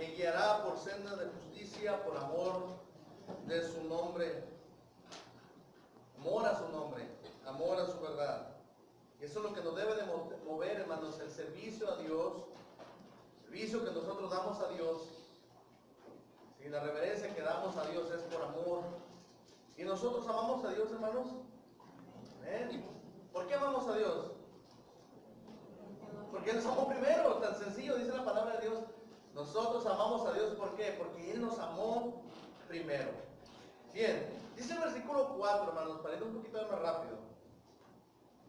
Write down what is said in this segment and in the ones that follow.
Me guiará por senda de justicia, por amor de su nombre. Amor a su nombre, amor a su verdad. Y eso es lo que nos debe de mover, hermanos, el servicio a Dios, el servicio que nosotros damos a Dios. Si la reverencia que damos a Dios es por amor. ¿Y nosotros amamos a Dios, hermanos? ¿Eh? ¿Por qué amamos a Dios? Porque Él nos amó primero, tan sencillo, dice la palabra de Dios. Nosotros amamos a Dios, ¿por qué? Porque Él nos amó primero. Bien, dice el versículo 4, hermanos, para ir un poquito más rápido.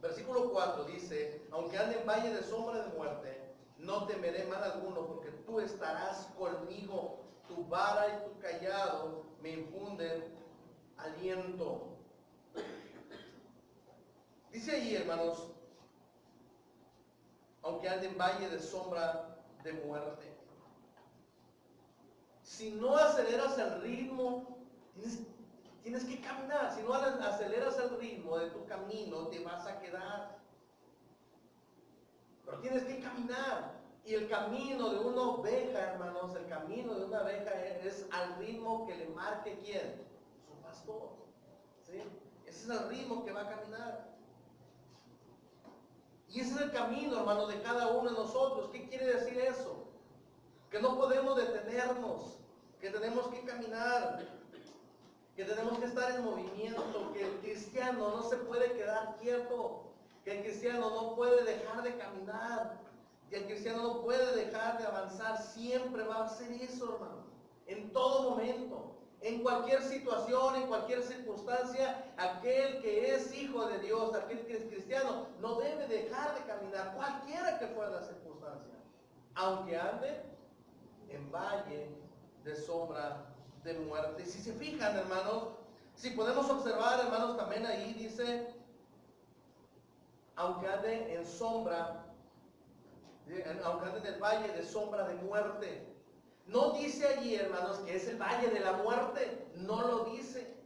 Versículo 4 dice: aunque ande en valle de sombra de muerte, no temeré mal alguno, porque tú estarás conmigo. Tu vara y tu cayado me infunden aliento. Dice ahí, hermanos, aunque ande en valle de sombra de muerte. Si no aceleras el ritmo, tienes que caminar. Si no aceleras el ritmo de tu camino, te vas a quedar. Pero tienes que caminar. Y el camino de una oveja, hermanos, el camino de una oveja es al ritmo que le marque ¿quién? Su pastor. ¿Sí? Ese es el ritmo que va a caminar. Y ese es el camino, hermanos, de cada uno de nosotros. ¿Qué quiere decir eso? Que no podemos detenernos, que tenemos que caminar, que tenemos que estar en movimiento, que el cristiano no se puede quedar quieto, que el cristiano no puede dejar de caminar, que el cristiano no puede dejar de avanzar. Siempre va a hacer eso, hermano, en todo momento. En cualquier situación, en cualquier circunstancia, aquel que es hijo de Dios, aquel que es cristiano, no debe dejar de caminar, cualquiera que fuera la circunstancia, aunque ande en valle de sombra de muerte. Y si se fijan, hermanos, si podemos observar, hermanos, también ahí dice, aunque ande en sombra, aunque ande en el valle de sombra de muerte. No dice allí, hermanos, que es el valle de la muerte. No lo dice.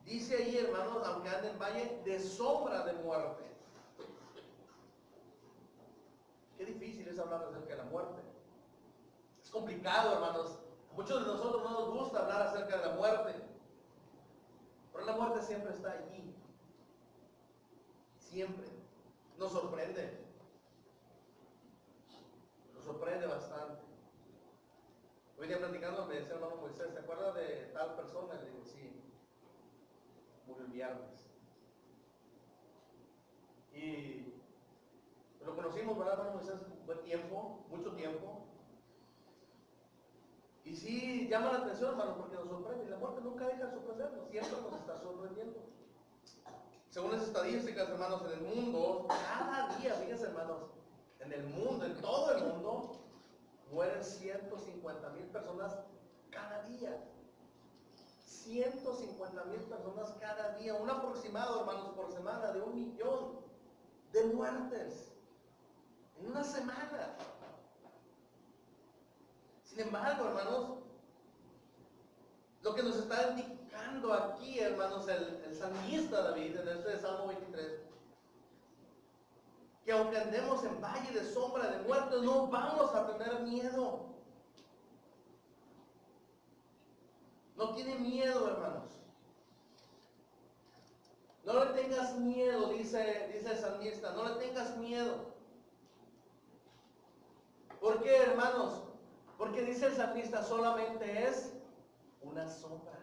Dice allí, hermanos, aunque ande en valle de sombra de muerte. Qué difícil es hablar acerca de la muerte. Es complicado, hermanos. Muchos de nosotros no nos gusta hablar acerca de la muerte. Pero la muerte siempre está allí. Siempre. Nos sorprende. Nos sorprende bastante. Hoy día platicando me decía el hermano Moisés, ¿se acuerda de tal persona? Le digo, sí, murió el viernes. Y lo conocimos, ¿verdad, hermano Moisés? Buen tiempo, mucho tiempo. Y sí, llama la atención, hermano, porque nos sorprende. Y la muerte nunca deja de sorprendernos, siempre nos está sorprendiendo. Según las estadísticas, hermanos, en el mundo, cada día, fíjense, hermanos, en el mundo, en todo el mundo, mueren 150,000 personas cada día. 150,000 personas cada día. Un aproximado, hermanos, por semana de 1,000,000 de muertes. En una semana. Sin embargo, hermanos, lo que nos está indicando aquí, hermanos, el salmista David, en este Salmo 23, que aunque andemos en valle de sombra de muerte, no vamos a tener miedo. No tiene miedo, hermanos. No le tengas miedo, dice el salmista, no le tengas miedo. ¿Por qué, hermanos? Porque dice el salmista, solamente es una sombra.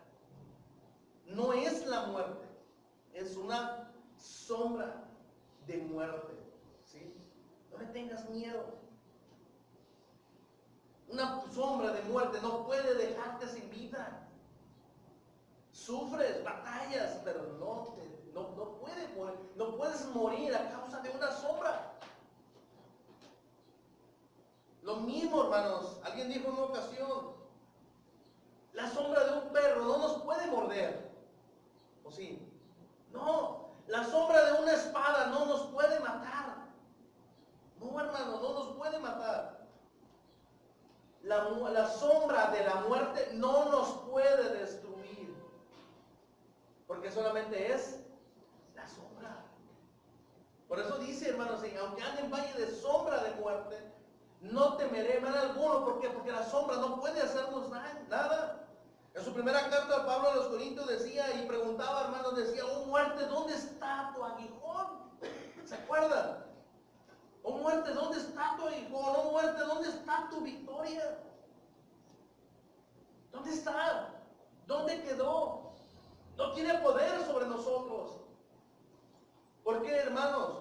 No es la muerte, es una sombra de muerte. ¿Sí? No le tengas miedo. Una sombra de muerte no puede dejarte sin vida. Sufres, batallas, pero no puedes morir a causa de una sombra. Lo mismo, hermanos, alguien dijo en una ocasión, la sombra de un perro no nos puede morder. ¿O sí? No, la sombra de una espada no nos puede matar. No, hermano, no nos puede matar. La sombra de la muerte no nos puede destruir. Porque solamente es la sombra. Por eso dice, hermanos, aunque ande en valle de sombra de muerte, No temeré mal alguno. ¿Por qué? Porque la sombra no puede hacernos nada. En su primera carta, Pablo a los Corintios decía y preguntaba, hermanos, decía: oh muerte, ¿dónde está tu aguijón? ¿Se acuerdan? Oh muerte, ¿dónde está tu aguijón? Oh muerte, ¿dónde está tu victoria? ¿Dónde está? ¿Dónde quedó? No tiene poder sobre nosotros. ¿Por qué, hermanos?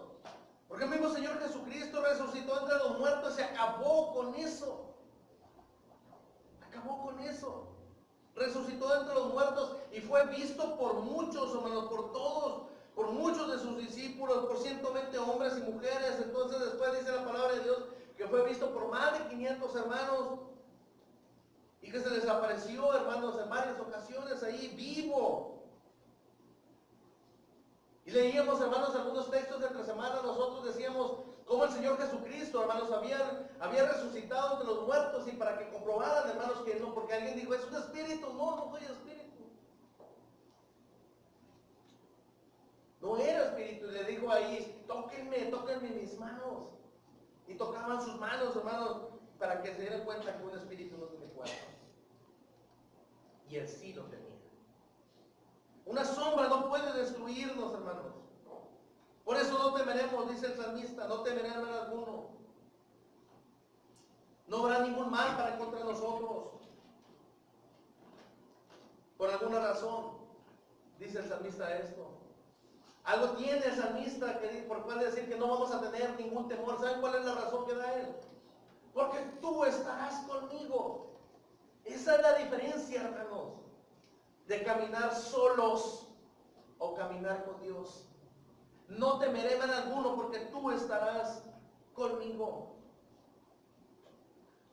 Porque el mismo Señor Jesucristo resucitó entre los muertos y acabó con eso. Acabó con eso. Resucitó entre los muertos y fue visto por muchos, hermanos, por todos, por muchos de sus discípulos, por 120 hombres y mujeres. Entonces después dice la palabra de Dios que fue visto por más de 500 hermanos y que se les apareció, hermanos, en varias ocasiones ahí vivo. Y leíamos, hermanos, algunos textos de entre semana. Nosotros decíamos cómo el Señor Jesucristo, hermanos, había resucitado entre los muertos, y para que comprobaran, hermanos, que no, porque alguien dijo: es un espíritu. No, no soy espíritu. No era espíritu. Y le dijo ahí: tóquenme mis manos. Y tocaban sus manos, hermanos, para que se dieran cuenta que un espíritu no tiene cuerpo. Y él sí lo tenía. Una sombra no puede destruirnos, hermanos. Por eso no temeremos, dice el salmista, no temeré mal alguno. No habrá ningún mal para contra nosotros. Por alguna razón, dice el salmista esto. Algo tiene el salmista por cual decir que no vamos a tener ningún temor. ¿Saben cuál es la razón que da él? Porque tú estarás conmigo. Esa es la diferencia, hermanos, de caminar solos o caminar con Dios. No temeré mal alguno, porque tú estarás conmigo.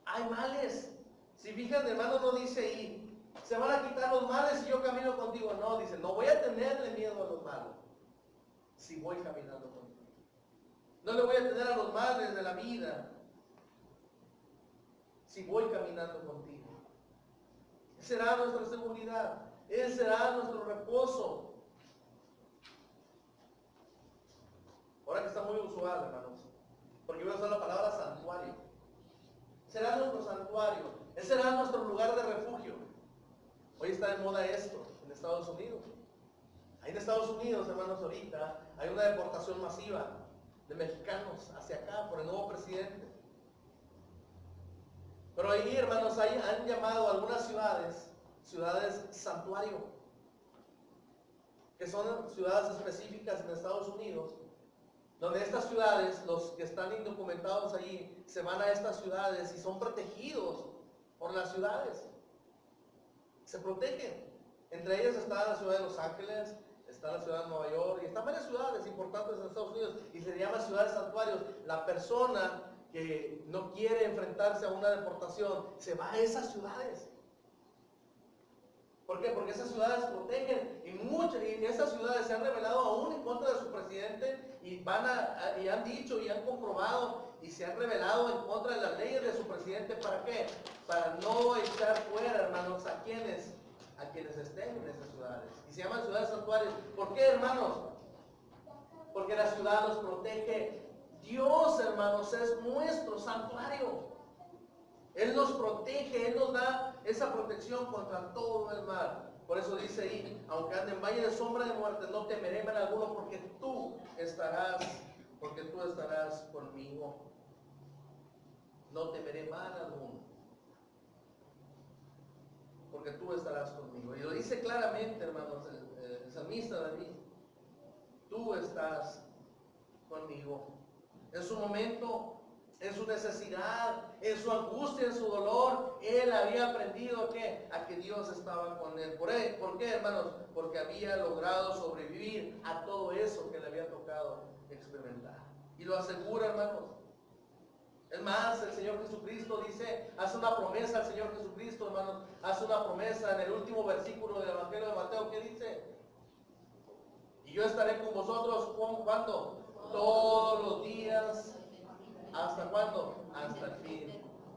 Hay males. Si fijan, hermano, no dice ahí: se van a quitar los males si yo camino contigo. No, dice: no voy a tenerle miedo a los malos si voy caminando contigo. No le voy a tener a los males de la vida si voy caminando contigo. Será nuestra seguridad. Él será nuestro reposo. Ahora que está muy usual, hermanos, porque voy a usar la palabra santuario. Será nuestro santuario. Él será nuestro lugar de refugio. Hoy está de moda esto en Estados Unidos. Ahí en Estados Unidos, hermanos, ahorita hay una deportación masiva de mexicanos hacia acá por el nuevo presidente. Pero ahí, hermanos, han llamado a algunas ciudades santuario, que son ciudades específicas en Estados Unidos, donde estas ciudades, los que están indocumentados allí, se van a estas ciudades y son protegidos por las ciudades. Se protegen. Entre ellas está la ciudad de Los Ángeles, está la ciudad de Nueva York, y están varias ciudades importantes en Estados Unidos, y se llama ciudades santuarios. La persona que no quiere enfrentarse a una deportación se va a esas ciudades. ¿Por qué? Porque esas ciudades protegen, y esas ciudades se han rebelado aún en contra de su presidente, y han dicho y han comprobado y se han rebelado en contra de las leyes de su presidente. ¿Para qué? Para no echar fuera, hermanos, a quienes estén en esas ciudades. Y se llaman ciudades santuarios. ¿Por qué, hermanos? Porque la ciudad los protege. Dios, hermanos, es nuestro santuario. Él nos protege, Él nos da esa protección contra todo el mal. Por eso dice ahí: aunque ande en valle de sombra de muerte, no temeré mal alguno, porque tú estarás conmigo. No temeré mal alguno, porque tú estarás conmigo. Y lo dice claramente, hermanos, el salmista David: tú estás conmigo. En su momento, en su necesidad, en su angustia, en su dolor, él había aprendido a que Dios estaba con él. ¿Por qué, hermanos? Porque había logrado sobrevivir a todo eso que le había tocado experimentar. Y lo asegura, hermanos. Es más, el Señor Jesucristo hace una promesa al Señor Jesucristo, hermanos, hace una promesa en el último versículo del Evangelio de Mateo. ¿Qué dice? Y yo estaré con vosotros, ¿cuándo? Todos los días. ¿Hasta cuándo? Hasta el fin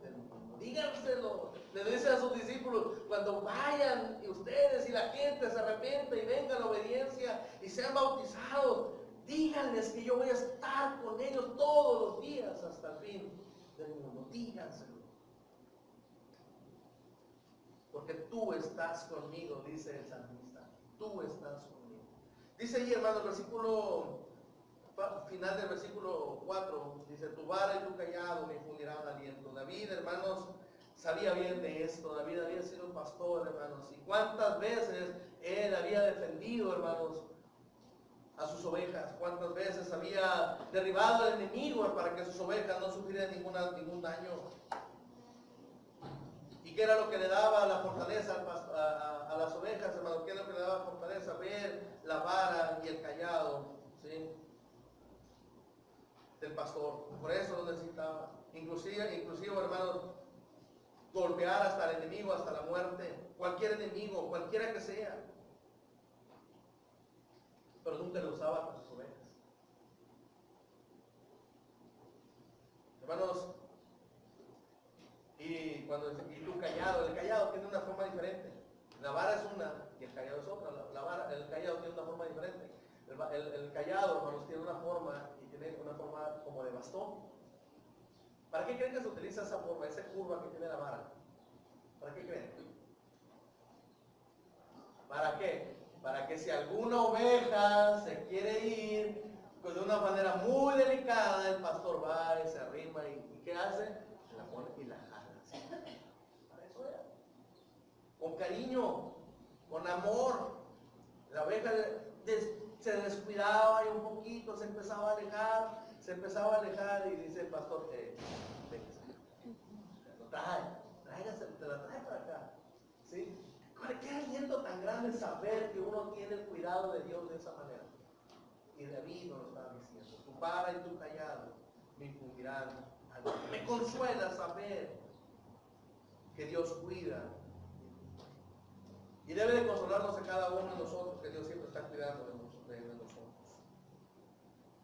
del mundo. Díganselo. Le dice a sus discípulos: cuando vayan y ustedes y la gente se arrepienta y venga la obediencia y sean bautizados, díganles que yo voy a estar con ellos todos los días hasta el fin del mundo. Díganselo. Porque tú estás conmigo, dice el salmista. Tú estás conmigo. Dice ahí, hermano, el versículo final del versículo 4, dice, tu vara y tu callado me infundirán aliento. David, hermanos, sabía bien de esto. David había sido pastor, hermanos, y cuántas veces él había defendido, hermanos, a sus ovejas, cuántas veces había derribado al enemigo para que sus ovejas no sufrieran ningún daño. ¿Y qué era lo que le daba la fortaleza a las ovejas, hermanos? ¿Qué es lo que le daba fortaleza? Ver la vara y el callado, ¿sí?, del pastor. Por eso lo necesitaba. Inclusive, hermanos, golpear hasta el enemigo, hasta la muerte. Cualquier enemigo, cualquiera que sea. Pero nunca lo usaba con sus ovejas. Hermanos, y tu callado, el callado tiene una forma diferente. La vara es una y el callado es otra. El callado tiene una forma diferente. El callado, hermanos, tiene una forma y tiene una forma como de bastón. ¿Para qué creen que se utiliza esa forma, esa curva que tiene la vara? ¿Para qué creen? ¿Para qué? Para que si alguna oveja se quiere ir, pues de una manera muy delicada, el pastor va y se arrima y ¿qué hace? La pone y la jala. ¿Sí? Para eso era. Con cariño, con amor. La oveja se descuidaba y un poquito, se empezaba a alejar y dice el pastor, lo trae, te la trae para acá. ¿Sí? Qué aliento tan grande saber que uno tiene el cuidado de Dios de esa manera. Y David nos lo estaba diciendo, tu vara y tu callado me infundirán algo. Me consuela saber que Dios cuida. Y debe de consolarnos a cada uno de nosotros, que Dios siempre está cuidando de nosotros.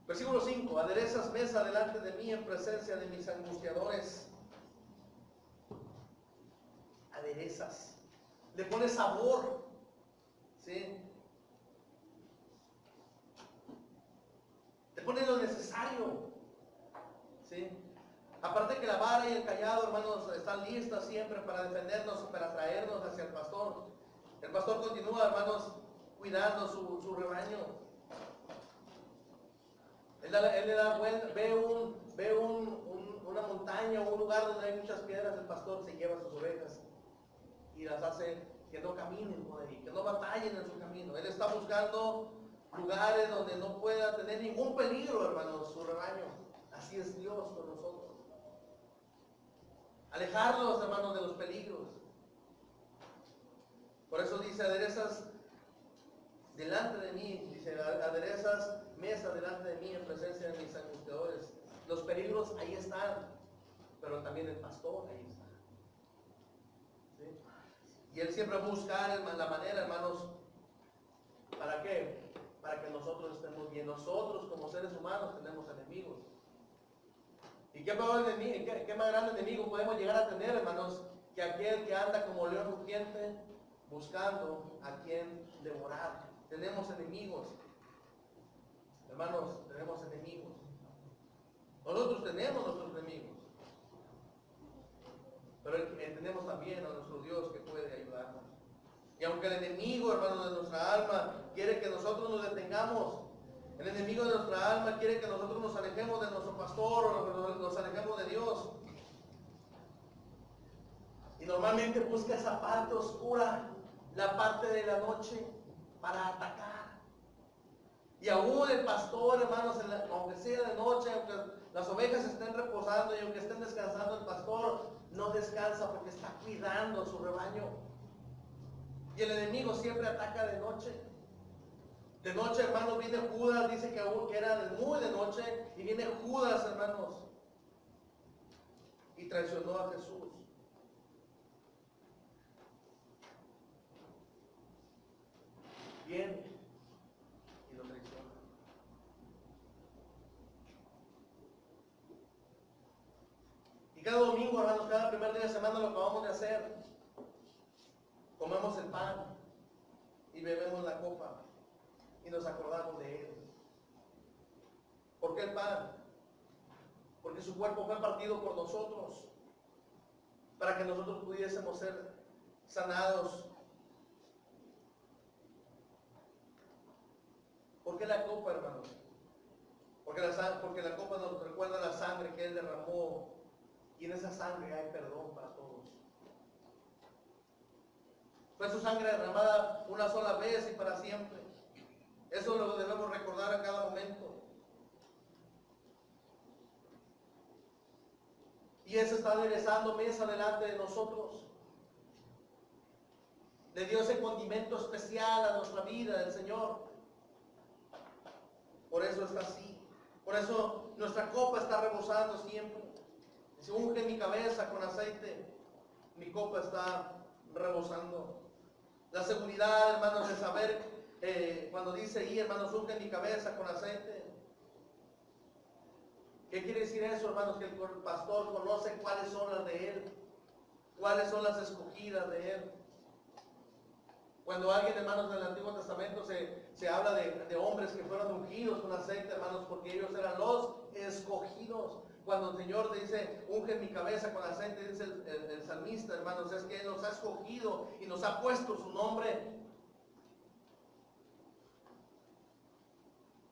Versículo 5, aderezas mesa delante de mí en presencia de mis angustiadores. Aderezas. Le pones sabor. ¿Sí? Le pones lo necesario. ¿Sí? Aparte que la vara y el callado, hermanos, están listas siempre para defendernos, para traernos hacia el pastor. El pastor continúa, hermanos, cuidando su rebaño. Él le da vuelta, ve una montaña o un lugar donde hay muchas piedras, el pastor se lleva sus ovejas y las hace que no caminen por ahí, que no batallen en su camino. Él está buscando lugares donde no pueda tener ningún peligro, hermanos, su rebaño. Así es Dios con nosotros. Alejarlos, hermanos, de los peligros. Por eso dice, aderezas delante de mí, dice, aderezas mesa delante de mí en presencia de mis angustiadores. Los peligros ahí están, pero también el pastor ahí está. ¿Sí? Y él siempre busca la manera, hermanos, ¿para qué? Para que nosotros estemos bien. Nosotros como seres humanos tenemos enemigos. ¿Y qué más grande enemigo podemos llegar a tener, hermanos, que aquel que anda como león rugiente buscando a quien devorar? Tenemos enemigos. Hermanos, tenemos enemigos. Nosotros tenemos nuestros enemigos. Pero tenemos también a nuestro Dios que puede ayudarnos. Y aunque el enemigo, hermanos, de nuestra alma quiere que nosotros nos detengamos, el enemigo de nuestra alma quiere que nosotros nos alejemos de nuestro pastor o nos alejemos de Dios. Y normalmente busca esa parte oscura, la parte de la noche, para atacar. Y aún el pastor, hermanos, aunque sea de noche, aunque las ovejas estén reposando y aunque estén descansando, el pastor no descansa porque está cuidando su rebaño. Y el enemigo siempre ataca de noche. De noche, hermanos, viene Judas, dice que era muy de noche, y viene Judas, hermanos, y traicionó a Jesús. Viene y lo traiciona. Y cada domingo, hermanos, cada primer día de semana lo acabamos de hacer. Comemos el pan y bebemos la copa y nos acordamos de Él. ¿Por qué el pan? porque su cuerpo fue partido por nosotros, para que nosotros pudiésemos ser sanados. ¿Por qué la copa, hermanos? Porque la copa nos recuerda la sangre que Él derramó, y en esa sangre hay perdón para todos. Fue su sangre derramada una sola vez y para siempre. Eso lo debemos recordar a cada momento. Y eso está aderezando mesa delante de nosotros. Le dio ese condimento especial a nuestra vida, el Señor. Por eso está así. Por eso nuestra copa está rebosando siempre. Se unge mi cabeza con aceite, mi copa está rebosando. La seguridad, hermanos, de saber, cuando dice ahí, hermanos, unge mi cabeza con aceite. ¿Qué quiere decir eso, hermanos? Que el pastor conoce cuáles son las de él, cuáles son las escogidas de él. Cuando alguien, hermanos, del Antiguo Testamento se habla de hombres que fueron ungidos con aceite, hermanos, porque ellos eran los escogidos. Cuando el Señor dice, unge mi cabeza con aceite, dice el salmista, hermanos, es que Él nos ha escogido y nos ha puesto su nombre.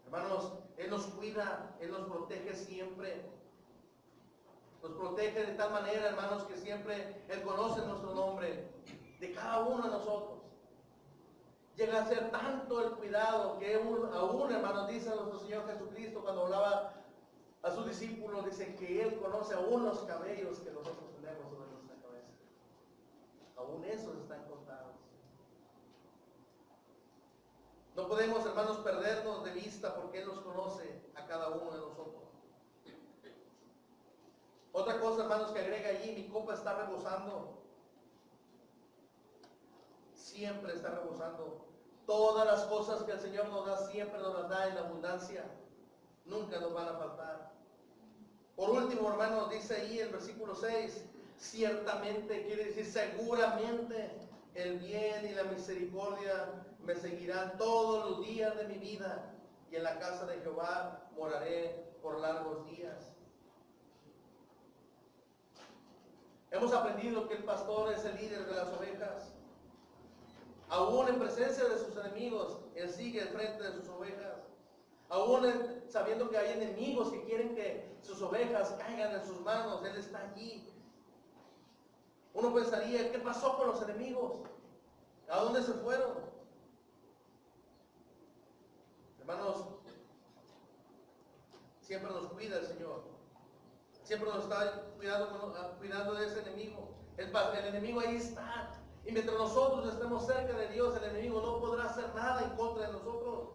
Hermanos, Él nos cuida, Él nos protege siempre. Nos protege de tal manera, hermanos, que siempre Él conoce nuestro nombre, de cada uno de nosotros. Llega a ser tanto el cuidado que aún, hermanos, dice nuestro Señor Jesucristo cuando hablaba a sus discípulos, dice que Él conoce aún los cabellos que nosotros tenemos sobre nuestra cabeza. Aún esos están contados. No podemos, hermanos, perdernos de vista porque Él nos conoce a cada uno de nosotros. Otra cosa, hermanos, que agrega allí, mi copa está rebosando. Siempre está rebosando. Todas las cosas que el Señor nos da, siempre nos las da en abundancia. Nunca nos van a faltar. Por último, hermanos, dice ahí el versículo 6, ciertamente, quiere decir seguramente, el bien y la misericordia me seguirán todos los días de mi vida, y en la casa de Jehová moraré por largos días. Hemos aprendido que el pastor es el líder de las ovejas. Aún en presencia de sus enemigos, Él sigue al frente de sus ovejas. Aún sabiendo que hay enemigos que quieren que sus ovejas caigan en sus manos, Él está allí. Uno pensaría, ¿qué pasó con los enemigos? ¿A dónde se fueron? Hermanos, siempre nos cuida el Señor. Siempre nos está cuidando de ese enemigo. El enemigo ahí está. Y mientras nosotros estemos cerca de Dios, el enemigo no podrá hacer nada en contra de nosotros.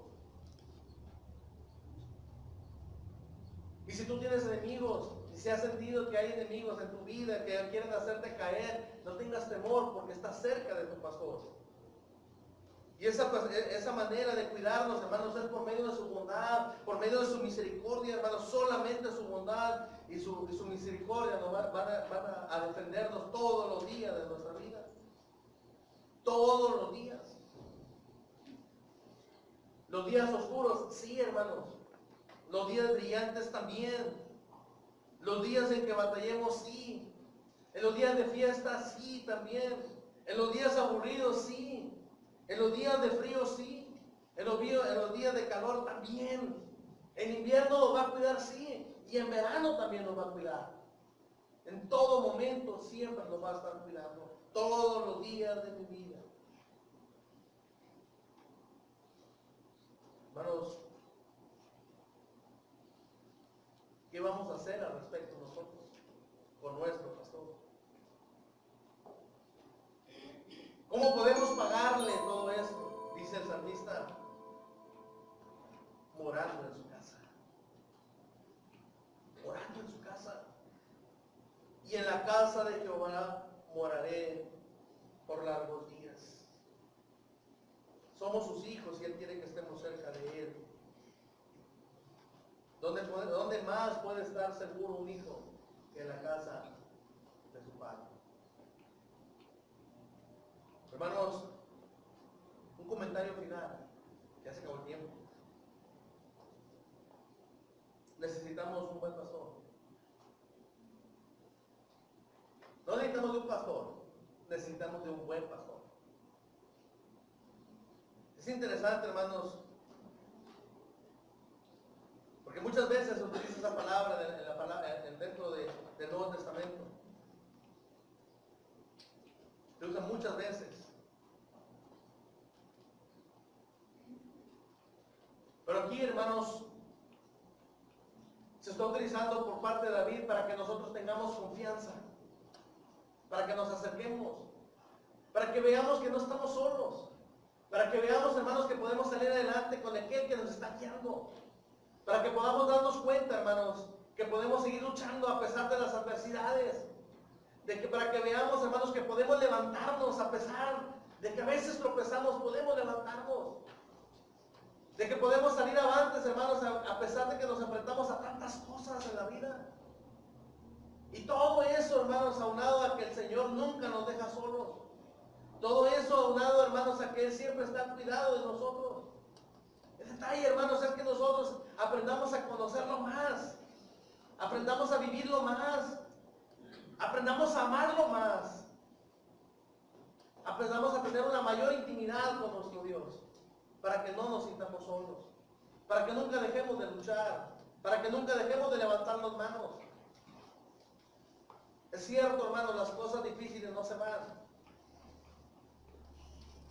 Y si tú tienes enemigos, y si has sentido que hay enemigos en tu vida que quieren hacerte caer, no tengas temor porque estás cerca de tu pastor. Y esa manera de cuidarnos, hermanos, es por medio de su bondad, por medio de su misericordia, hermanos. Solamente su bondad y su misericordia nos van a defendernos todos los días de nuestra vida. Todos los días. Los días oscuros, sí, hermanos. Los días brillantes también. Los días en que batallemos, sí. En los días de fiesta, sí, también. En los días aburridos, sí. En los días de frío, sí. En los días de calor, también. En invierno nos va a cuidar, sí. Y en verano también nos va a cuidar. En todo momento siempre nos va a estar cuidando. Todos los días de mi vida. Hermanos, ¿qué vamos a hacer al respecto nosotros con nuestro pastor? ¿Cómo podemos pagarle todo esto? Dice el salmista, morando en su casa. Morando en su casa. Y en la casa de Jehová moraré por largos días. Somos sus hijos y Él quiere que estemos cerca de Él. ¿Dónde más puede estar seguro un hijo que en la casa de su padre? Hermanos, un comentario final, ya se acabó el tiempo. Necesitamos un buen pastor. necesitamos de un buen pastor. Es interesante, hermanos, porque muchas veces se utiliza esa palabra, dentro del Nuevo Testamento. Se usa muchas veces. Pero aquí, hermanos, se está utilizando por parte de David para que nosotros tengamos confianza, para que nos acerquemos, para que veamos que no estamos solos, para que veamos, hermanos, que podemos salir adelante con aquel que nos está guiando, para que podamos darnos cuenta, hermanos, que podemos seguir luchando a pesar de las adversidades, para que veamos, hermanos, que podemos levantarnos a pesar de que a veces tropezamos, podemos levantarnos, de que podemos salir avantes, hermanos, a pesar de que nos enfrentamos a tantas cosas en la vida. Y todo eso, hermanos, aunado a que el Señor nunca nos deja solos. Todo eso aunado, hermanos, a que Él siempre está al cuidado de nosotros. El detalle, hermanos, es que nosotros aprendamos a conocerlo más, aprendamos a vivirlo más, aprendamos a amarlo más, aprendamos a tener una mayor intimidad con nuestro Dios, para que no nos sintamos solos, para que nunca dejemos de luchar, para que nunca dejemos de levantar las manos. Es cierto, hermanos, las cosas difíciles no se van.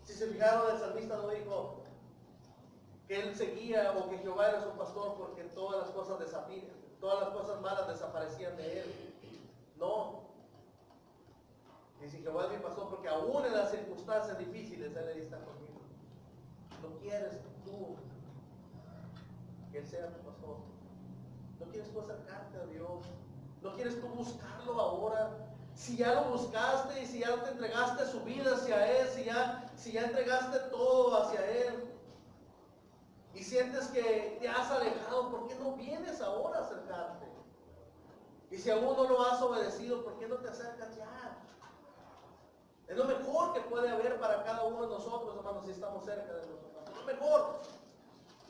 Si se fijaron, el salmista no dijo que él seguía o que Jehová era su pastor porque todas las cosas malas desaparecían de él. No. Dice, Jehová es mi pastor porque aún en las circunstancias difíciles Él está conmigo. ¿No quieres tú que Él sea tu pastor? ¿No quieres tú acercarte a Dios? ¿No quieres tú buscarlo ahora? Si ya lo buscaste y si ya te entregaste su vida hacia Él, si ya entregaste todo hacia Él y sientes que te has alejado, ¿por qué no vienes ahora a acercarte? Y si aún no lo has obedecido, ¿por qué no te acercas ya? Es lo mejor que puede haber para cada uno de nosotros, hermanos, si estamos cerca de nosotros. Es lo mejor.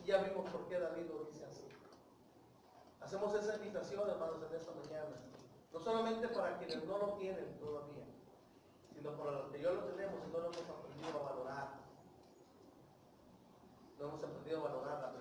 Y ya vimos por qué David lo dice así. Hacemos esa invitación, hermanos, en esta mañana. No solamente para quienes no lo tienen todavía, sino para los que ya lo tenemos y no lo hemos aprendido a valorar. No hemos aprendido a valorar la